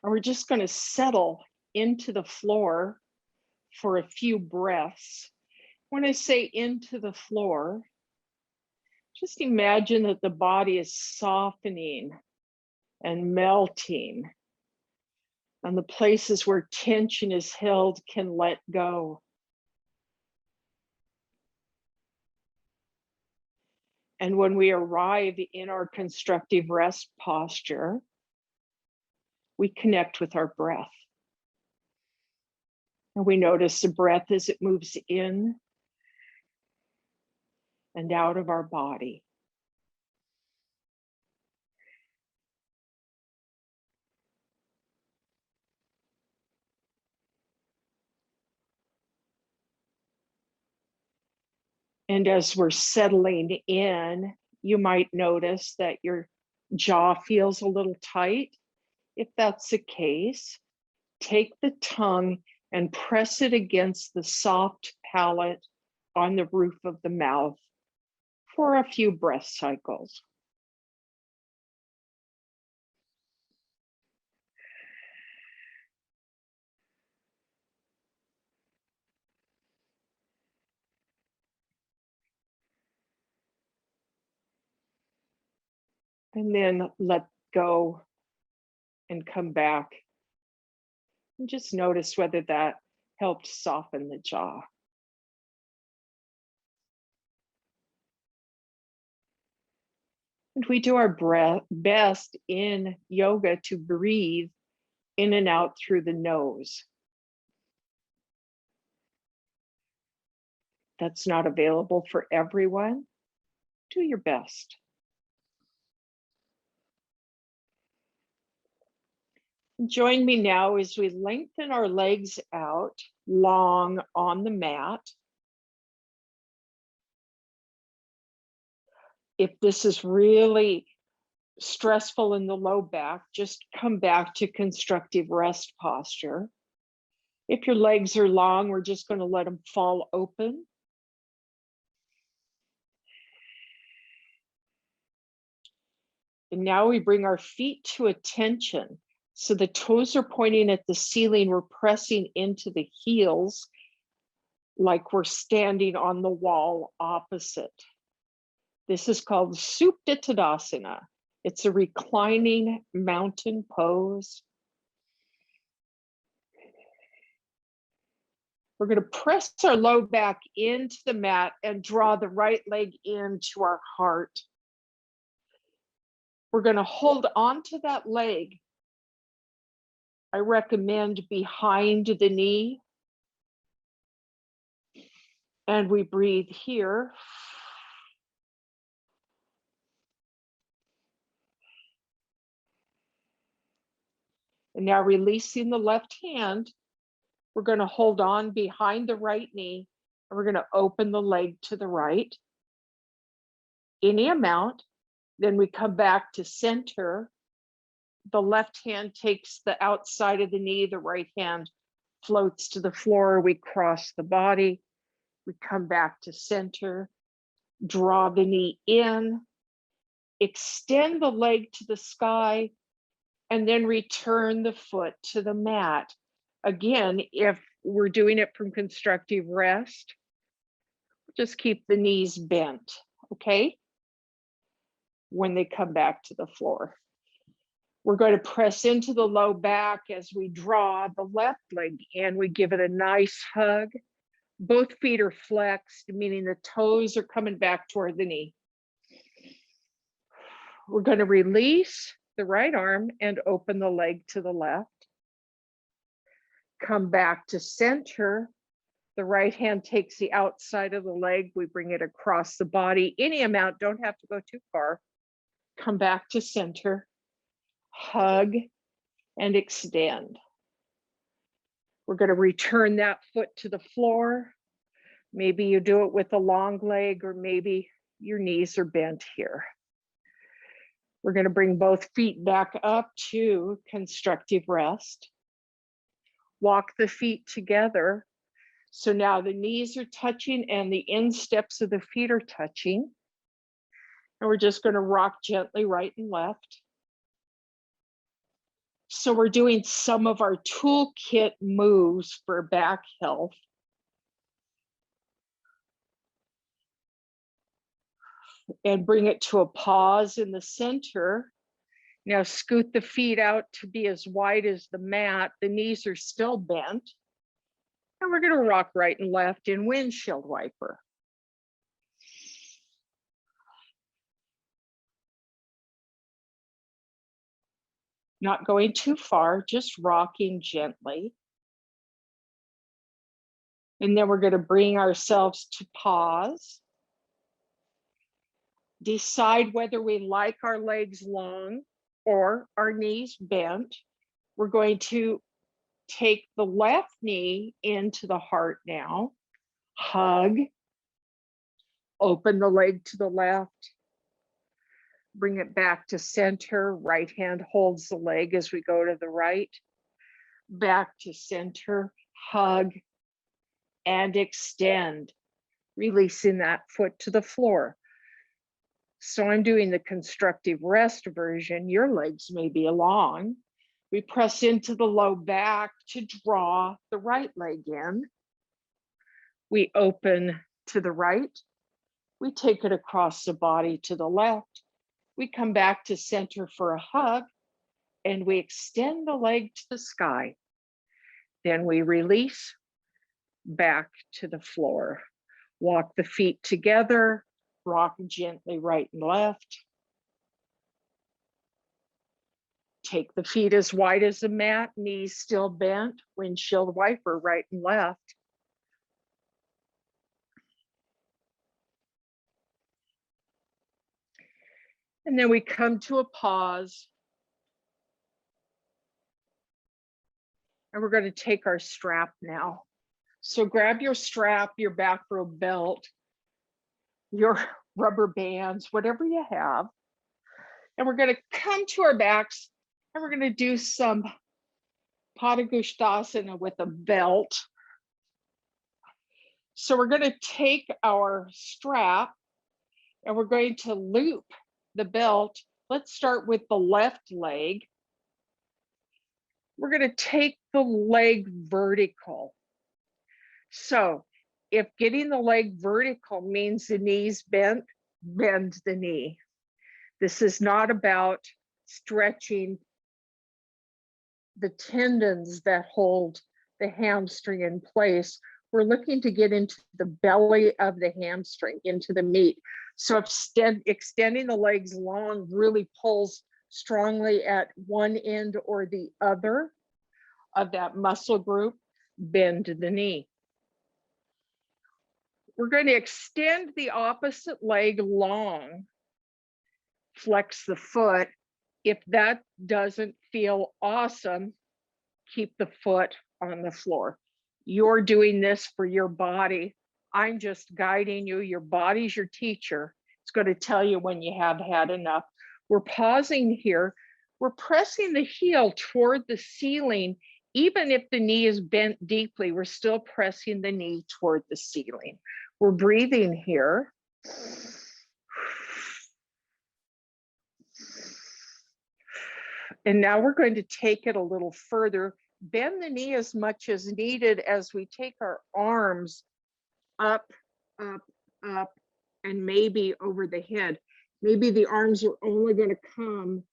And we're just going to settle into the floor for a few breaths. When I say into the floor, just imagine that the body is softening and melting, and the places where tension is held can let go. And when we arrive in our constructive rest posture, we connect with our breath. And we notice the breath as it moves in and out of our body. And as we're settling in, you might notice that your jaw feels a little tight. If that's the case, take the tongue and press it against the soft palate on the roof of the mouth for a few breath cycles. And then let go and come back. And just notice whether that helped soften the jaw. And we do our best in yoga to breathe in and out through the nose. That's not available for everyone. Do your best. Join me now as we lengthen our legs out long on the mat. If this is really stressful in the low back, just come back to constructive rest posture. If your legs are long, we're just going to let them fall open. And now we bring our feet to attention. So the toes are pointing at the ceiling. We're pressing into the heels like we're standing on the wall opposite. This is called Supta Tadasana. It's a reclining mountain pose. We're going to press our low back into the mat and draw the right leg into our heart. We're going to hold on to that leg. I recommend behind the knee. And we breathe here. And now releasing the left hand, we're going to hold on behind the right knee, and we're going to open the leg to the right. Any amount. Then we come back to center. The left hand takes the outside of the knee, the right hand floats to the floor. We cross the body. We come back to center, draw the knee in, extend the leg to the sky, and then return the foot to the mat. Again, if we're doing it from constructive rest, just keep the knees bent, okay? When they come back to the floor. We're going to press into the low back as we draw the left leg in. We give it a nice hug. Both feet are flexed, meaning the toes are coming back toward the knee. We're going to release the right arm and open the leg to the left. Come back to center. The right hand takes the outside of the leg. We bring it across the body. Any amount, don't have to go too far. Come back to center. Hug and extend. We're going to return that foot to the floor. Maybe you do it with a long leg, or maybe your knees are bent here. We're going to bring both feet back up to constructive rest. Walk the feet together. So now the knees are touching and the insteps of the feet are touching. And we're just going to rock gently right and left. So we're doing some of our toolkit moves for back health. And bring it to a pause in the center. Now scoot the feet out to be as wide as the mat. The knees are still bent. And we're going to rock right and left in windshield wiper. Not going too far, just rocking gently. And then we're going to bring ourselves to pause. Decide whether we like our legs long or our knees bent. We're going to take the left knee into the heart now. Hug. Open the leg to the left. Bring it back to center. Right hand holds the leg as we go to the right. Back to center. Hug. And extend. Releasing that foot to the floor. So I'm doing the constructive rest version. Your legs may be long. We press into the low back to draw the right leg in. We open to the right. We take it across the body to the left. We come back to center for a hug, and we extend the leg to the sky. Then we release back to the floor. Walk the feet together, rock gently right and left. Take the feet as wide as the mat, knees still bent, windshield wiper right and left. And then we come to a pause. And we're going to take our strap now. So grab your strap, your bathrobe belt, your rubber bands, whatever you have. And we're going to come to our backs and we're going to do some Padangusthasana with a belt. So we're going to take our strap and we're going to loop the belt. Let's start with the left leg. We're going to take the leg vertical. So if getting the leg vertical means the knees bent, bend the knee. This is not about stretching the tendons that hold the hamstring in place. We're looking to get into the belly of the hamstring, into the meat. So extending the legs long really pulls strongly at one end or the other of that muscle group. Bend the knee. We're going to extend the opposite leg long. Flex the foot. If that doesn't feel awesome, keep the foot on the floor. You're doing this for your body. I'm just guiding you. Your body's your teacher. It's going to tell you when you have had enough. We're pausing here. We're pressing the heel toward the ceiling. Even if the knee is bent deeply, we're still pressing the knee toward the ceiling. We're breathing here. And now we're going to take it a little further. Bend the knee as much as needed as we take our arms up, up, up, and maybe over the head. Maybe the arms are only going to come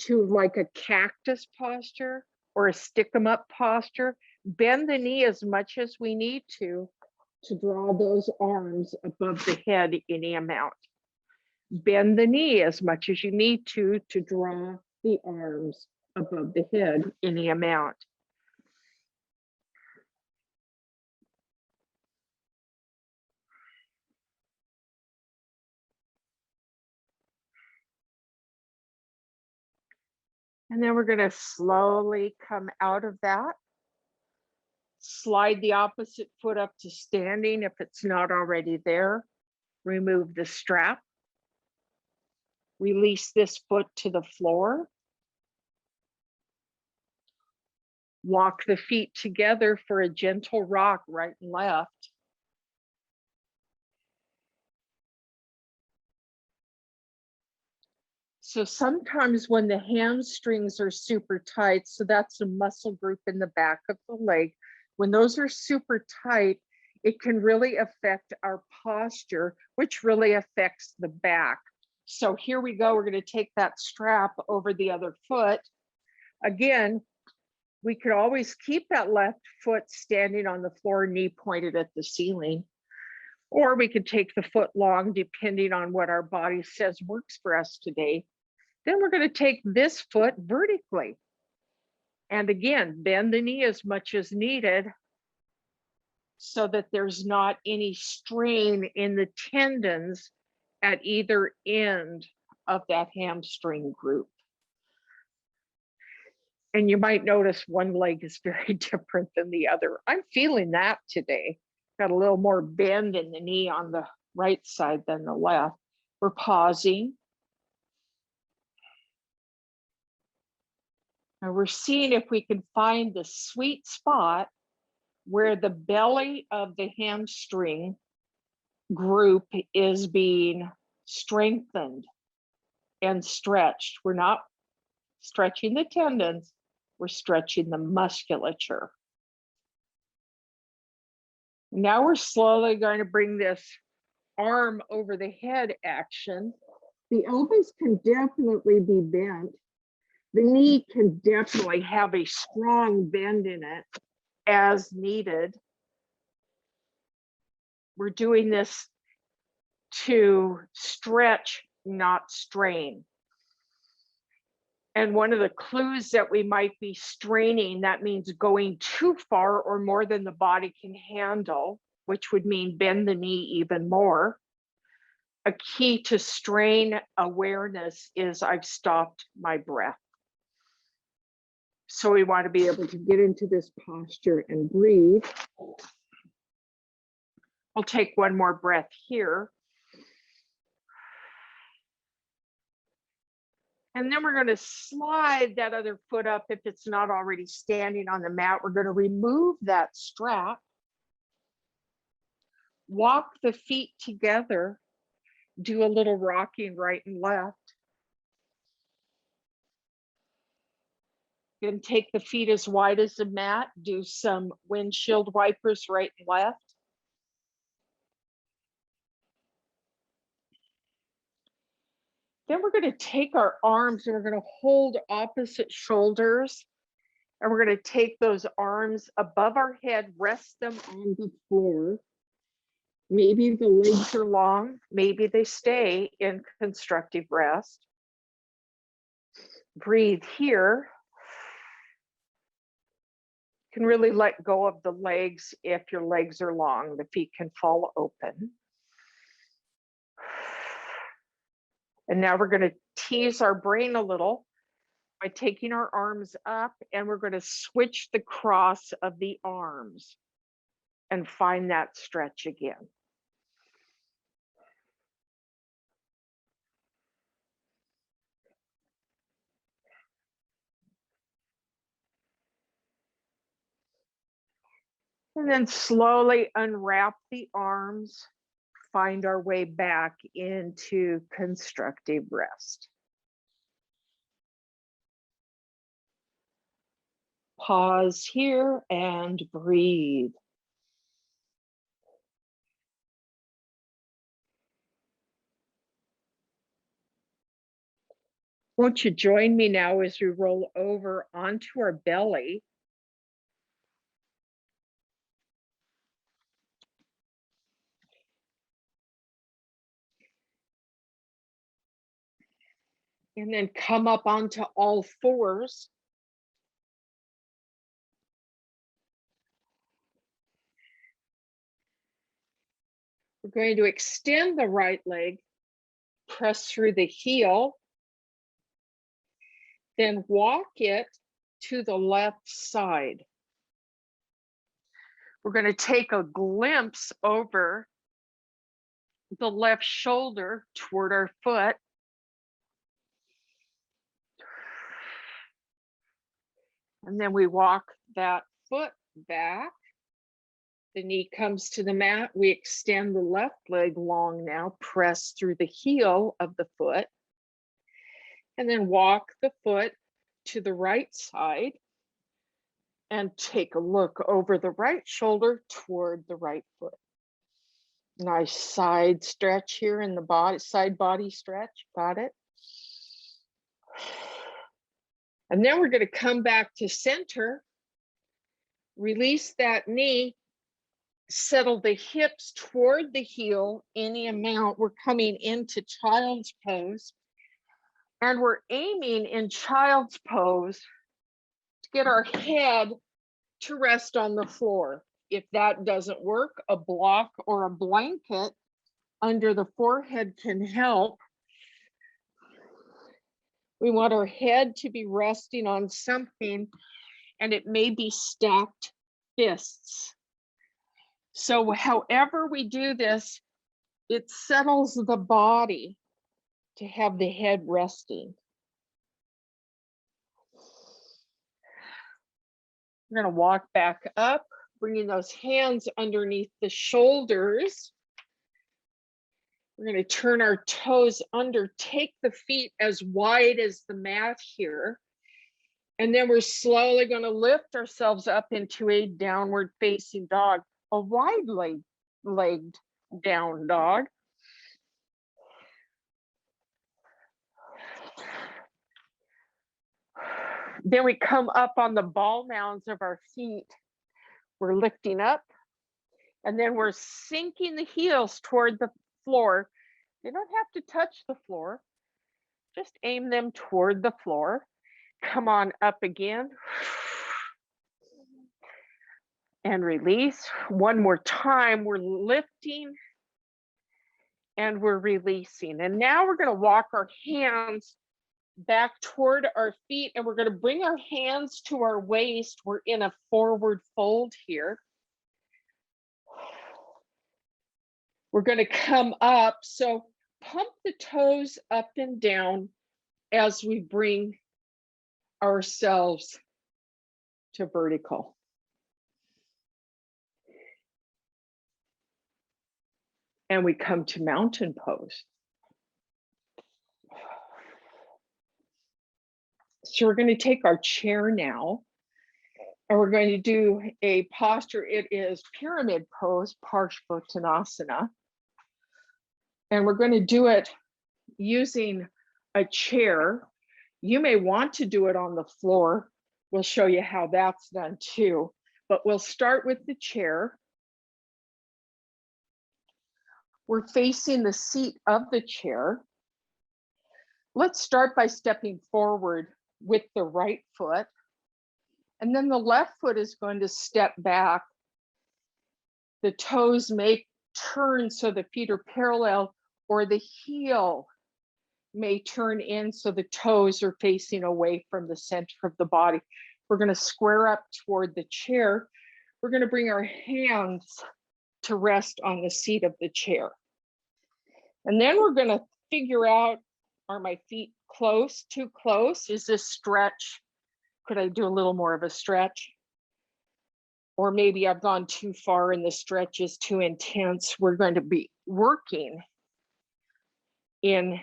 to like a cactus posture or a stick 'em up posture. Bend the knee as much as we need to draw those arms above the head any amount. Bend the knee as much as you need to draw the arms above the head any amount. And then we're going to slowly come out of that. Slide the opposite foot up to standing if it's not already there. Remove the strap. Release this foot to the floor. Walk the feet together for a gentle rock right and left. So sometimes when the hamstrings are super tight, so that's a muscle group in the back of the leg, when those are super tight, it can really affect our posture, which really affects the back. So here we go, we're going to take that strap over the other foot. Again, we could always keep that left foot standing on the floor, knee pointed at the ceiling, or we could take the foot long depending on what our body says works for us today. Then we're going to take this foot vertically. And again, bend the knee as much as needed so that there's not any strain in the tendons at either end of that hamstring group. And you might notice one leg is very different than the other. I'm feeling that today. Got a little more bend in the knee on the right side than the left. We're pausing. And we're seeing if we can find the sweet spot where the belly of the hamstring group is being strengthened and stretched. We're not stretching the tendons, we're stretching the musculature. Now we're slowly going to bring this arm over the head action. The elbows can definitely be bent. The knee can definitely have a strong bend in it as needed. We're doing this to stretch, not strain. And one of the clues that we might be straining, that means going too far or more than the body can handle, which would mean bend the knee even more. A key to strain awareness is I've stopped my breath. So we want to be able to get into this posture and breathe. We'll take one more breath here. And then we're going to slide that other foot up if it's not already standing on the mat. We're going to remove that strap. Walk the feet together. Do a little rocking right and left. Then take the feet as wide as the mat. Do some windshield wipers right and left. Then we're going to take our arms and we're going to hold opposite shoulders. And we're going to take those arms above our head, rest them on the floor. Maybe the legs are long, maybe they stay in constructive rest. Breathe here. You can really let go of the legs if your legs are long. The feet can fall open. And now we're going to tease our brain a little by taking our arms up, and we're going to switch the cross of the arms and find that stretch again. And then slowly unwrap the arms, find our way back into constructive rest. Pause here and breathe. Won't you join me now as we roll over onto our belly? And then come up onto all fours. We're going to extend the right leg, press through the heel, then walk it to the left side. We're going to take a glimpse over the left shoulder toward our foot. And then we walk that foot back. The knee comes to the mat. We extend the left leg long now, press through the heel of the foot. And then walk the foot to the right side and take a look over the right shoulder toward the right foot. Nice side stretch here in the body, side body stretch. Got it? And then we're going to come back to center, release that knee, settle the hips toward the heel any amount. We're coming into child's pose, and we're aiming in child's pose to get our head to rest on the floor. If that doesn't work, a block or a blanket under the forehead can help. We want our head to be resting on something, and it may be stacked fists. So however we do this, it settles the body to have the head resting. We're going to walk back up, bringing those hands underneath the shoulders. We're going to turn our toes under, take the feet as wide as the mat here. And then we're slowly going to lift ourselves up into a downward facing dog, a wide legged down dog. Then we come up on the ball mounds of our feet. We're lifting up, and then we're sinking the heels toward the floor. They don't have to touch the floor. Just aim them toward the floor. Come on up again. And release. One more time, we're lifting and we're releasing. And now we're going to walk our hands back toward our feet, and we're going to bring our hands to our waist. We're in a forward fold here. We're going to come up. So pump the toes up and down as we bring ourselves to vertical. And we come to mountain pose. So we're going to take our chair now, and we're going to do a posture. It is pyramid pose, Parshvottanasana. And we're going to do it using a chair. You may want to do it on the floor. We'll show you how that's done too. But we'll start with the chair. We're facing the seat of the chair. Let's start by stepping forward with the right foot. And then the left foot is going to step back. The toes may turn so the feet are parallel, or the heel may turn in so the toes are facing away from the center of the body. We're going to square up toward the chair. We're going to bring our hands to rest on the seat of the chair. And then we're going to figure out, are my feet close, too close? Is this stretch? Could I do a little more of a stretch? Or maybe I've gone too far and the stretch is too intense. We're going to be working in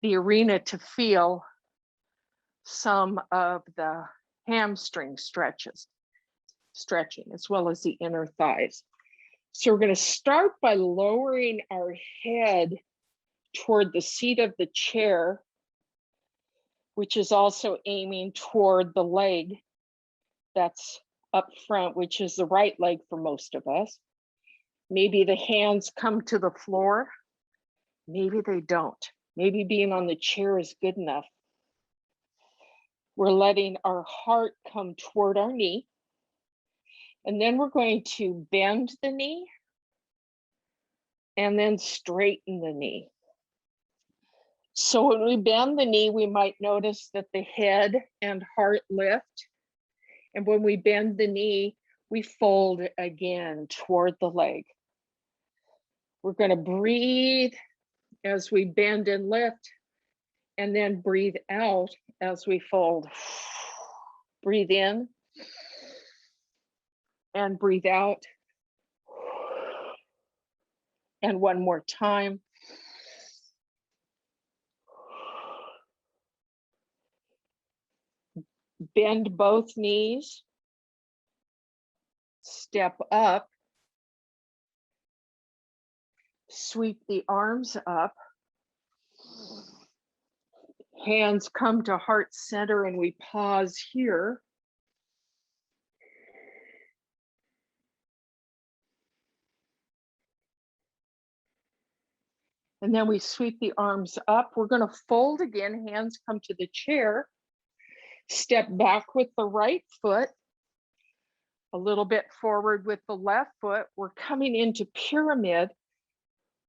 the arena to feel some of the hamstring stretching, as well as the inner thighs. So we're going to start by lowering our head toward the seat of the chair, which is also aiming toward the leg that's up front, which is the right leg for most of us. Maybe the hands come to the floor. Maybe they don't. Maybe being on the chair is good enough. We're letting our heart come toward our knee. And then we're going to bend the knee and then straighten the knee. So when we bend the knee, we might notice that the head and heart lift. And when we bend the knee, we fold again toward the leg. We're going to breathe as we bend and lift, and then breathe out as we fold. Breathe in and breathe out. And one more time. Bend both knees, step up, sweep the arms up, hands come to heart center, and we pause here. And then we sweep the arms up. We're going to fold again, hands come to the chair, step back with the right foot, a little bit forward with the left foot. We're coming into pyramid.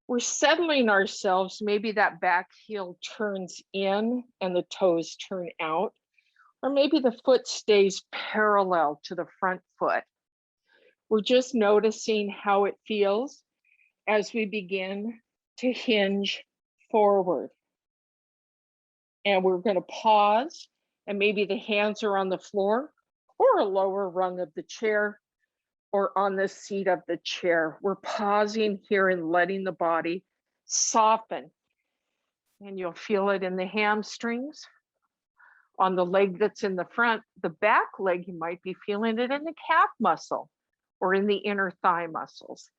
We're settling ourselves. Maybe that back heel turns in and the toes turn out, or maybe the foot stays parallel to the front foot. We're just noticing how it feels as we begin to hinge forward. And we're going to pause, and maybe the hands are on the floor or a lower rung of the chair or on the seat of the chair. We're pausing here and letting the body soften. And you'll feel it in the hamstrings, on the leg that's in the front. The back leg, you might be feeling it in the calf muscle or in the inner thigh muscles.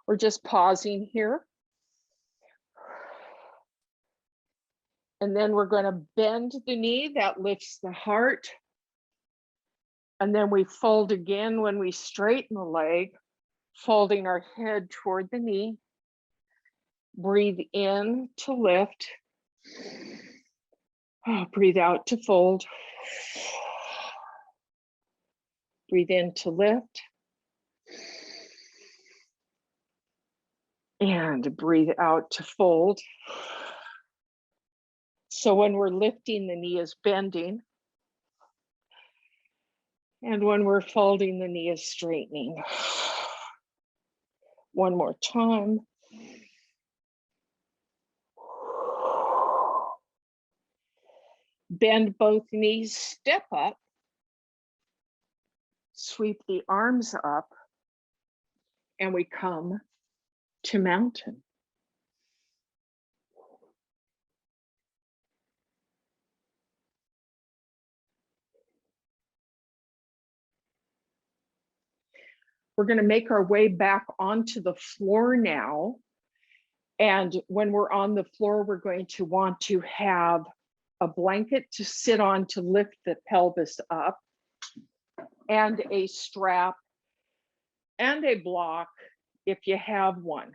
We're just pausing here. And then we're going to bend the knee, that lifts the heart. And then we fold again when we straighten the leg, folding our head toward the knee. Breathe in to lift. Breathe out to fold. Breathe in to lift. And breathe out to fold. So when we're lifting, the knee is bending. And when we're folding, the knee is straightening. One more time. Bend both knees, step up. Sweep the arms up. And we come to mountain. We're going to make our way back onto the floor now. And when we're on the floor, we're going to want to have a blanket to sit on to lift the pelvis up, and a strap and a block if you have one.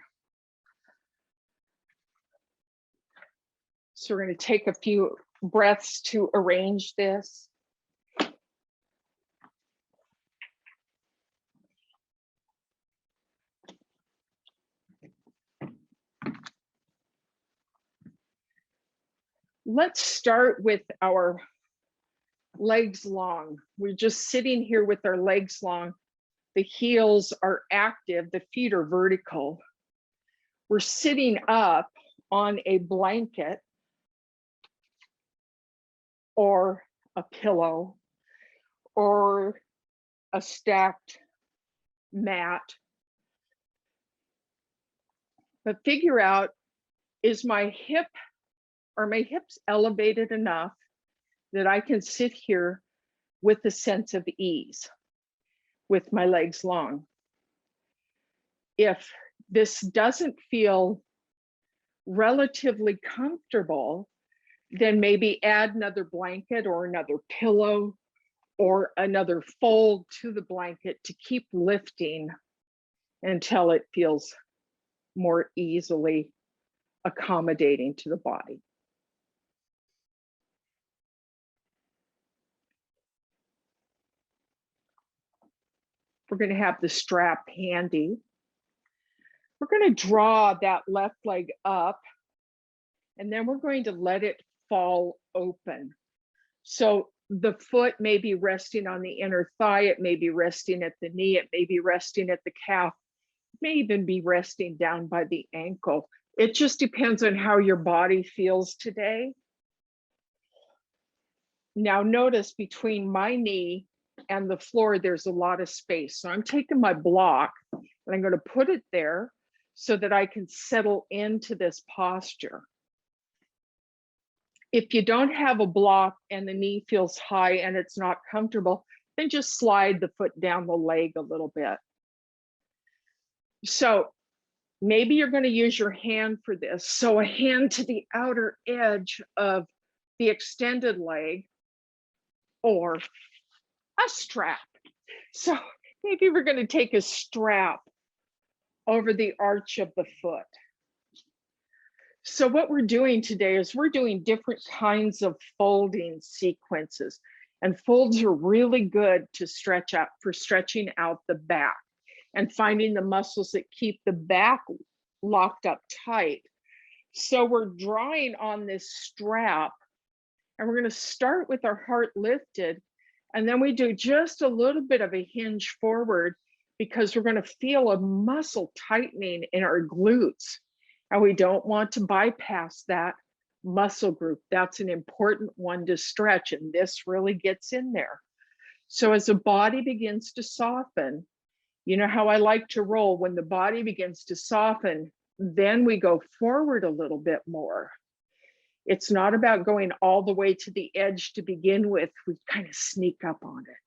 So we're going to take a few breaths to arrange this. Let's start with our legs long. We're just sitting here with our legs long. The heels are active, the feet are vertical. We're sitting up on a blanket or a pillow or a stacked mat. But figure out, is my hip, are my hips elevated enough that I can sit here with a sense of ease with my legs long? If this doesn't feel relatively comfortable, then maybe add another blanket or another pillow or another fold to the blanket to keep lifting until it feels more easily accommodating to the body. We're going to have the strap handy. We're going to draw that left leg up, and then we're going to let it fall open. So the foot may be resting on the inner thigh, it may be resting at the knee, it may be resting at the calf, it may even be resting down by the ankle. It just depends on how your body feels today. Now notice between my knee and the floor, there's a lot of space. So I'm taking my block and I'm going to put it there so that I can settle into this posture. If you don't have a block and the knee feels high and it's not comfortable, then just slide the foot down the leg a little bit. So maybe you're going to use your hand for this. So a hand to the outer edge of the extended leg, or a strap. So maybe we're going to take a strap over the arch of the foot. So what we're doing today is we're doing different kinds of folding sequences. And folds are really good to stretch out for stretching out the back and finding the muscles that keep the back locked up tight. So we're drawing on this strap, and we're going to start with our heart lifted, and then we do just a little bit of a hinge forward because we're going to feel a muscle tightening in our glutes, and we don't want to bypass that muscle group. That's an important one to stretch, and this really gets in there. So as the body begins to soften, you know how I like to roll, when the body begins to soften, then we go forward a little bit more. It's not about going all the way to the edge to begin with. We kind of sneak up on it.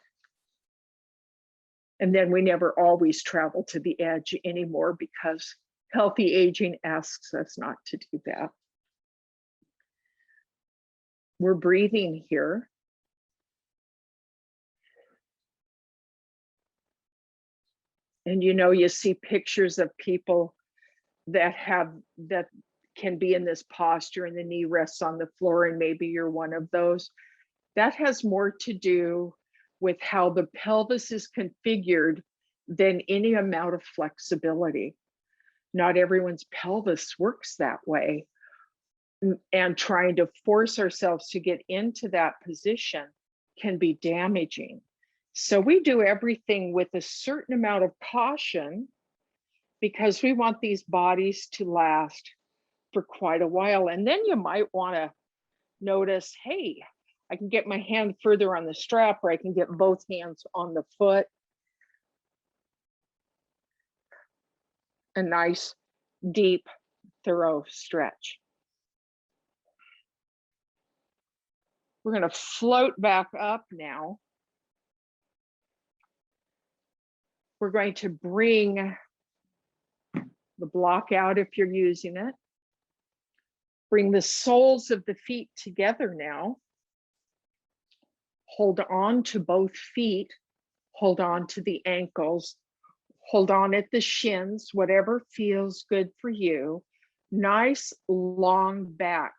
And then we never always travel to the edge anymore because healthy aging asks us not to do that. We're breathing here. And you know, you see pictures of people that can be in this posture and the knee rests on the floor, and maybe you're one of those. That has more to do with how the pelvis is configured than any amount of flexibility. Not everyone's pelvis works that way. And trying to force ourselves to get into that position can be damaging. So we do everything with a certain amount of caution because we want these bodies to last for quite a while. And then you might want to notice, hey, I can get my hand further on the strap, or I can get both hands on the foot. A nice, deep, thorough stretch. We're going to float back up now. We're going to bring the block out if you're using it. Bring the soles of the feet together now. Hold on to both feet. Hold on to the ankles. Hold on at the shins, whatever feels good for you. Nice long back.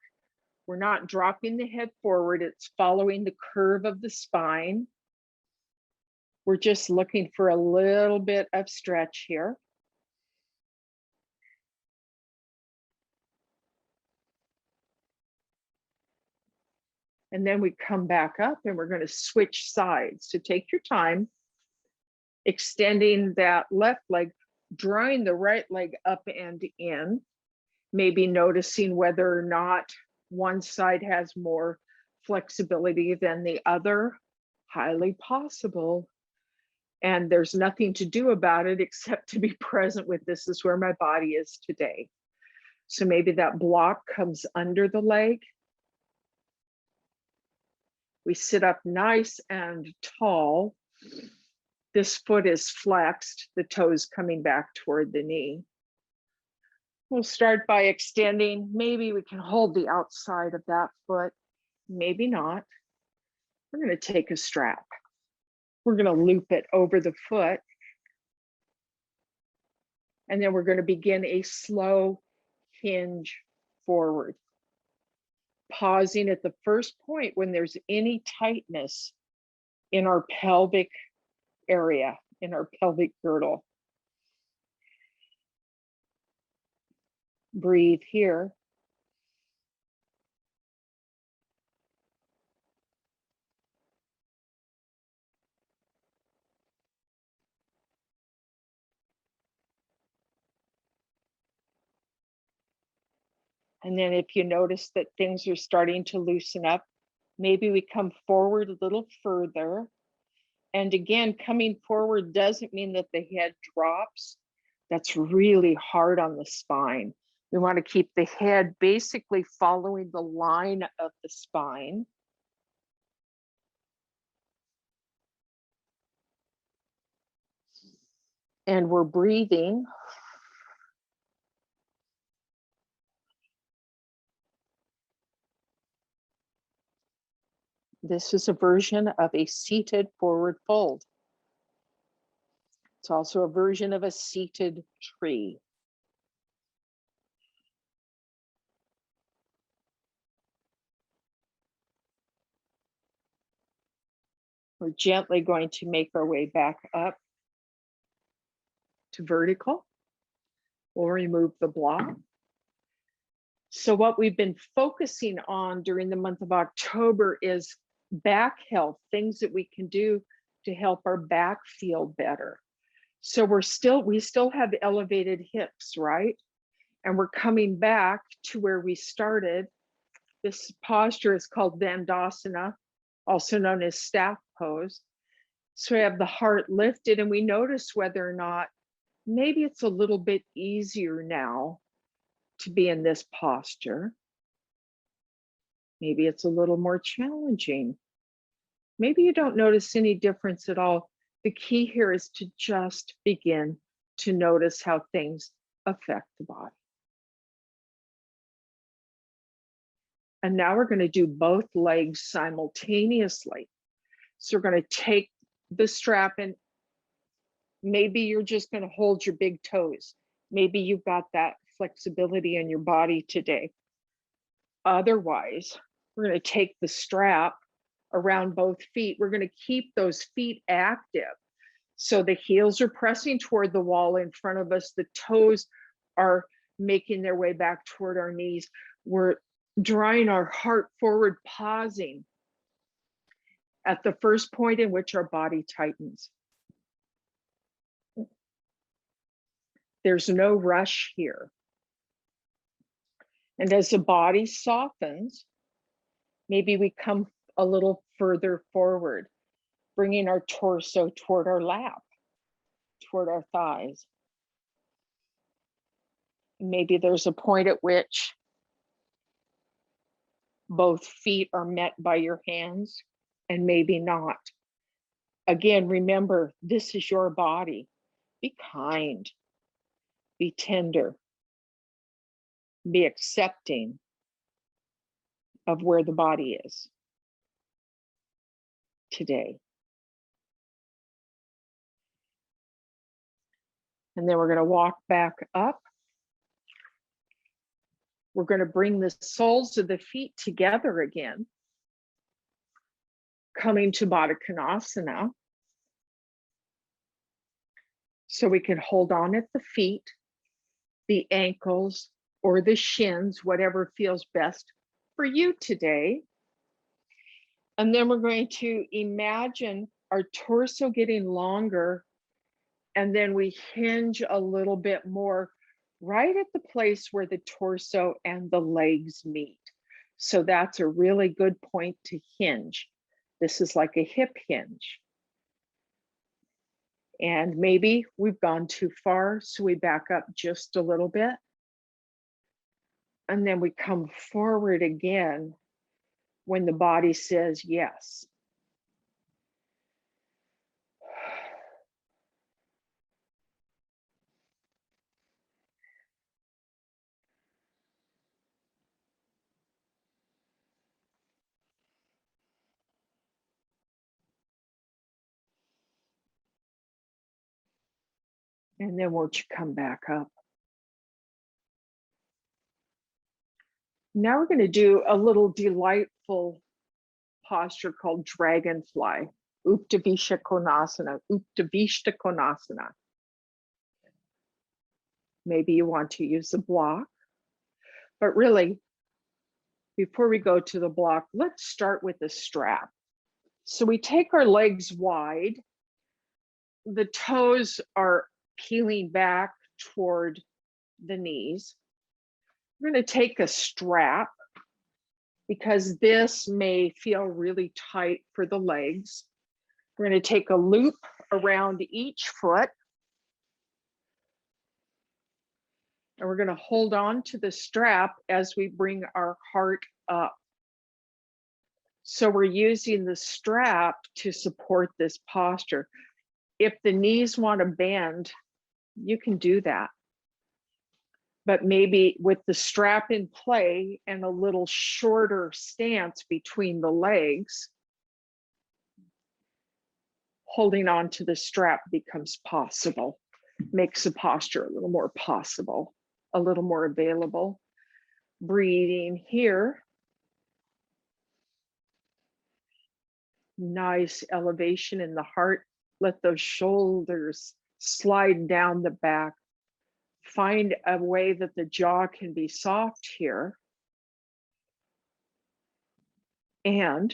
We're not dropping the head forward. It's following the curve of the spine. We're just looking for a little bit of stretch here. And then we come back up and we're going to switch sides. So take your time, extending that left leg, drawing the right leg up and in, maybe noticing whether or not one side has more flexibility than the other. Highly possible. And there's nothing to do about it except to be present with this is where my body is today. So maybe that block comes under the leg. We sit up nice and tall. This foot is flexed, the toes coming back toward the knee. We'll start by extending. Maybe we can hold the outside of that foot, maybe not. We're going to take a strap. We're going to loop it over the foot. And then we're going to begin a slow hinge forward. Pausing at the first point when there's any tightness in our pelvic area, in our pelvic girdle. Breathe here. And then if you notice that things are starting to loosen up, maybe we come forward a little further. And again, coming forward doesn't mean that the head drops. That's really hard on the spine. We want to keep the head basically following the line of the spine. And we're breathing. This is a version of a seated forward fold. It's also a version of a seated tree. We're gently going to make our way back up to vertical. We'll remove the block. So what we've been focusing on during the month of October is back health, things that we can do to help our back feel better. So we still have elevated hips, right? And we're coming back to where we started. This posture is called Dandasana, also known as staff pose. So we have the heart lifted, and we notice whether or not maybe it's a little bit easier now to be in this posture. Maybe it's a little more challenging. Maybe you don't notice any difference at all. The key here is to just begin to notice how things affect the body. And now we're going to do both legs simultaneously. So we're going to take the strap, and maybe you're just going to hold your big toes. Maybe you've got that flexibility in your body today. Otherwise, we're going to take the strap around both feet. We're going to keep those feet active. So the heels are pressing toward the wall in front of us. The toes are making their way back toward our knees. We're drawing our heart forward, pausing at the first point in which our body tightens. There's no rush here. And as the body softens, maybe we come a little further forward, bringing our torso toward our lap, toward our thighs. Maybe there's a point at which both feet are met by your hands, and maybe not. Again, remember, this is your body. Be kind, be tender, be accepting of where the body is today. And then we're going to walk back up. We're going to bring the soles of the feet together again, coming to Baddha Konasana. So we can hold on at the feet, the ankles, or the shins, whatever feels best for you today. And then we're going to imagine our torso getting longer, and then we hinge a little bit more right at the place where the torso and the legs meet. So that's a really good point to hinge. This is like a hip hinge. And maybe we've gone too far, so we back up just a little bit. And then we come forward again when the body says yes. And then we'll come back up. Now we're going to do a little delightful posture called dragonfly, Uttanavishta Konasana, Uttanavishta Konasana. Maybe you want to use the block, but really, before we go to the block, let's start with the strap. So we take our legs wide, the toes are peeling back toward the knees. We're going to take a strap because this may feel really tight for the legs. We're going to take a loop around each foot. And we're going to hold on to the strap as we bring our heart up. So we're using the strap to support this posture. If the knees want to bend, you can do that. But maybe with the strap in play and a little shorter stance between the legs, holding on to the strap becomes possible, makes the posture a little more possible, a little more available. Breathing here. Nice elevation in the heart. Let those shoulders slide down the back. Find a way that the jaw can be soft here. And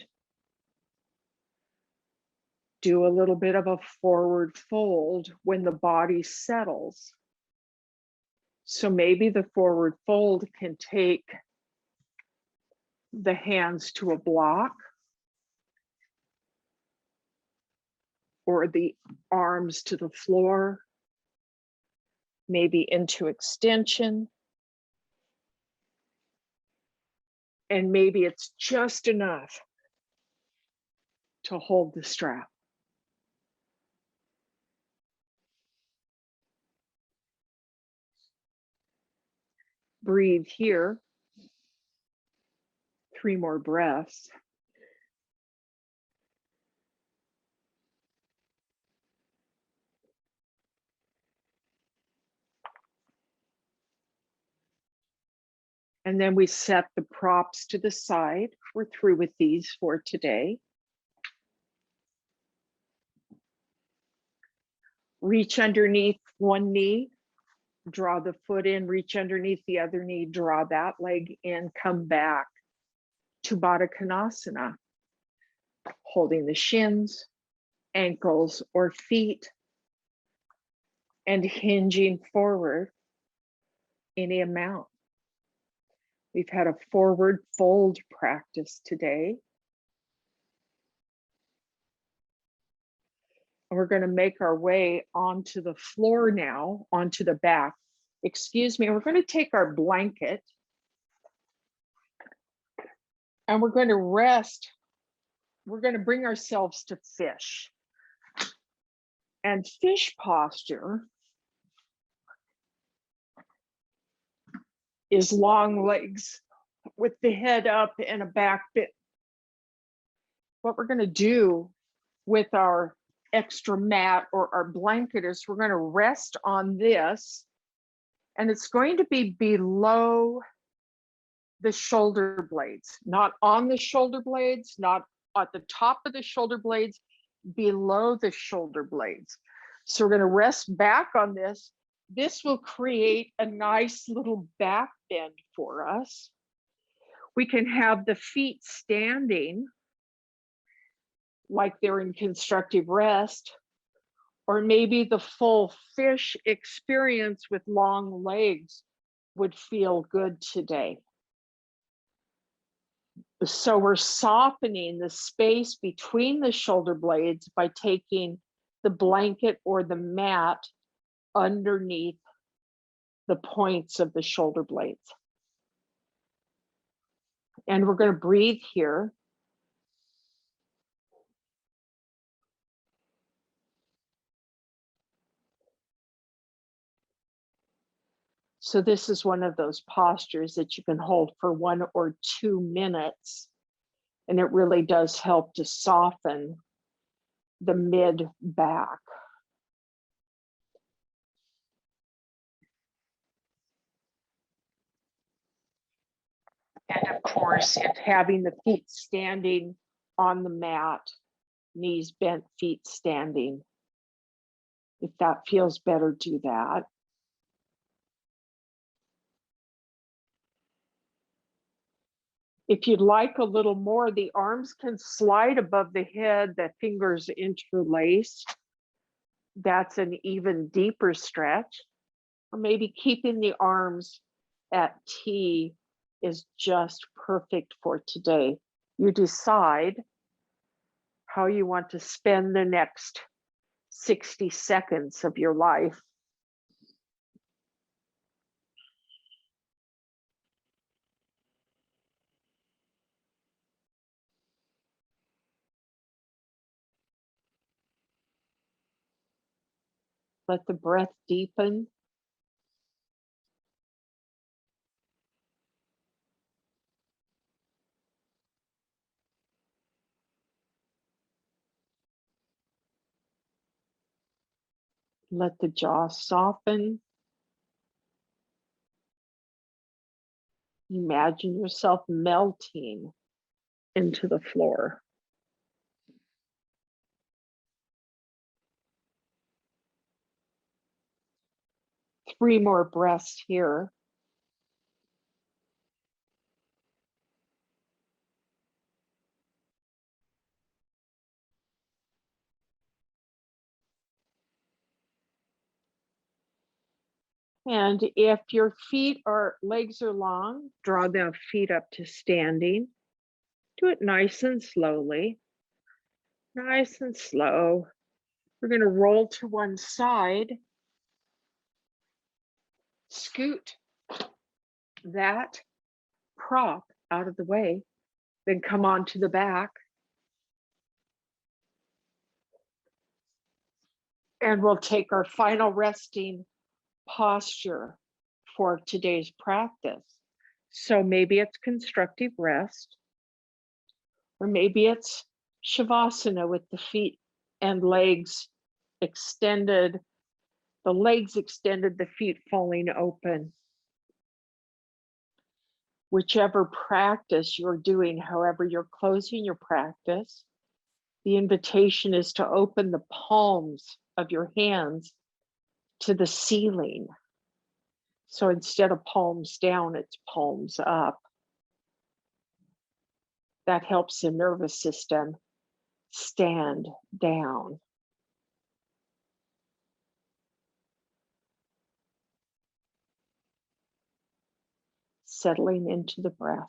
do a little bit of a forward fold when the body settles. So maybe the forward fold can take the hands to a block or the arms to the floor, maybe into extension. And maybe it's just enough to hold the strap. Breathe here. 3 more breaths. And then we set the props to the side. We're through with these for today. Reach underneath one knee, draw the foot in, reach underneath the other knee, draw that leg in, come back to Baddha Konasana, holding the shins, ankles, or feet, and hinging forward any amount. We've had a forward fold practice today. And we're going to make our way onto the floor now, onto the back. Excuse me, we're going to take our blanket and we're going to rest. We're going to bring ourselves to fish. And fish posture is long legs with the head up and a back bit. What we're going to do with our extra mat or our blanket is we're going to rest on this, and it's going to be below the shoulder blades, not on the shoulder blades, not at the top of the shoulder blades, below the shoulder blades. So we're going to rest back on this. This will create a nice little back bend for us. We can have the feet standing like they're in constructive rest, or maybe the full fish experience with long legs would feel good today. So we're softening the space between the shoulder blades by taking the blanket or the mat underneath the points of the shoulder blades. And we're going to breathe here. So this is one of those postures that you can hold for 1 or 2 minutes. And it really does help to soften the mid back. And of course, if having the feet standing on the mat, knees bent, feet standing, if that feels better, do that. If you'd like a little more, the arms can slide above the head, the fingers interlace. That's an even deeper stretch. Or maybe keeping the arms at T is just perfect for today. You decide how you want to spend the next 60 seconds of your life. Let the breath deepen. Let the jaw soften. Imagine yourself melting into the floor. 3 more breaths here. And if your feet or legs are long, draw the feet up to standing. Do it nice and slowly. Nice and slow. We're going to roll to one side. Scoot that prop out of the way. Then come on to the back. And we'll take our final resting posture for today's practice. So maybe it's constructive rest, or maybe it's Shavasana with the feet and legs extended, the legs extended, the feet falling open. Whichever practice you're doing, however you're closing your practice, the invitation is to open the palms of your hands to the ceiling. So instead of palms down, it's palms up. That helps the nervous system stand down. Settling into the breath.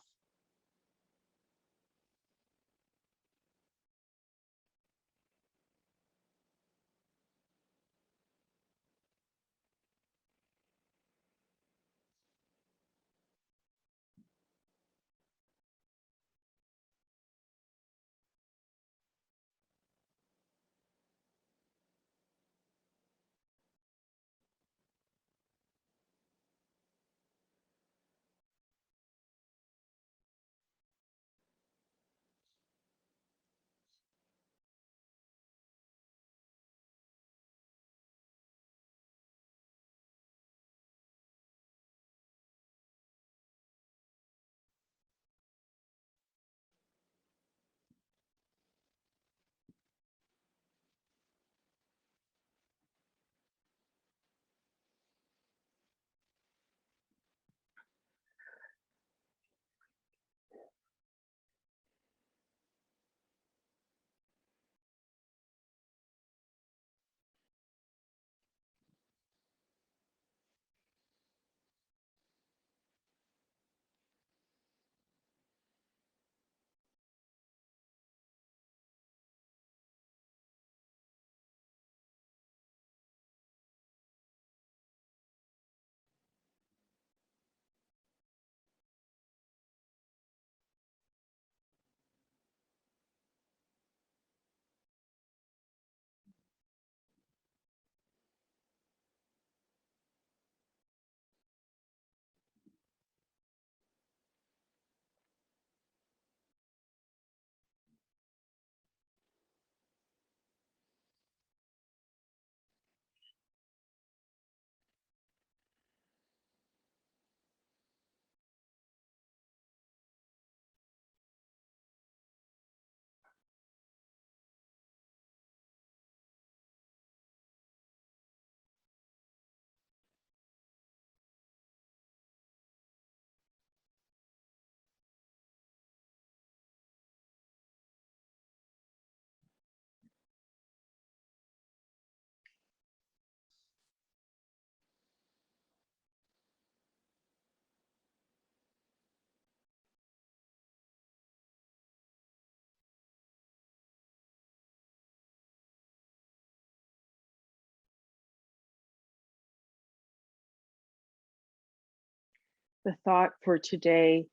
The thought for today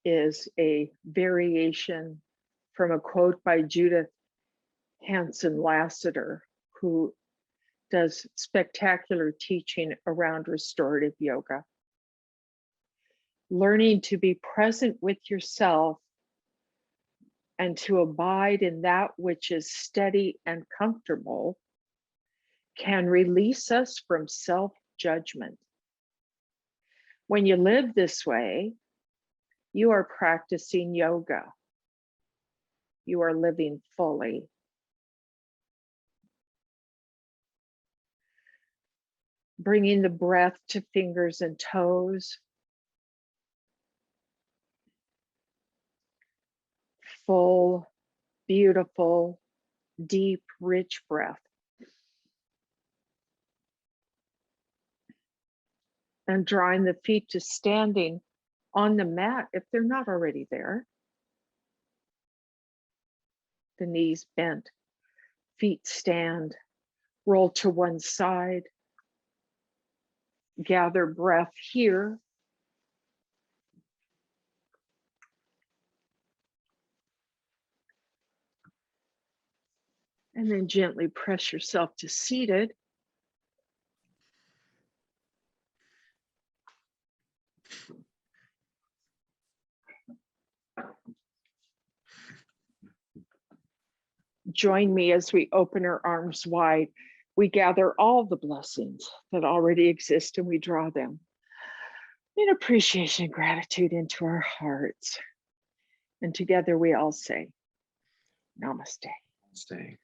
is a variation from a quote by Judith Hanson Lassiter, who does spectacular teaching around restorative yoga. Learning to be present with yourself and to abide in that which is steady and comfortable can release us from self-judgment. When you live this way, you are practicing yoga. You are living fully. Bringing the breath to fingers and toes. Full, beautiful, deep, rich breath. And drawing the feet to standing on the mat if they're not already there. The knees bent, feet stand, roll to one side. Gather breath here. And then gently press yourself to seated. Join me as we open our arms wide. We gather all the blessings that already exist and we draw them in appreciation and gratitude into our hearts. And together we all say, Namaste. Namaste.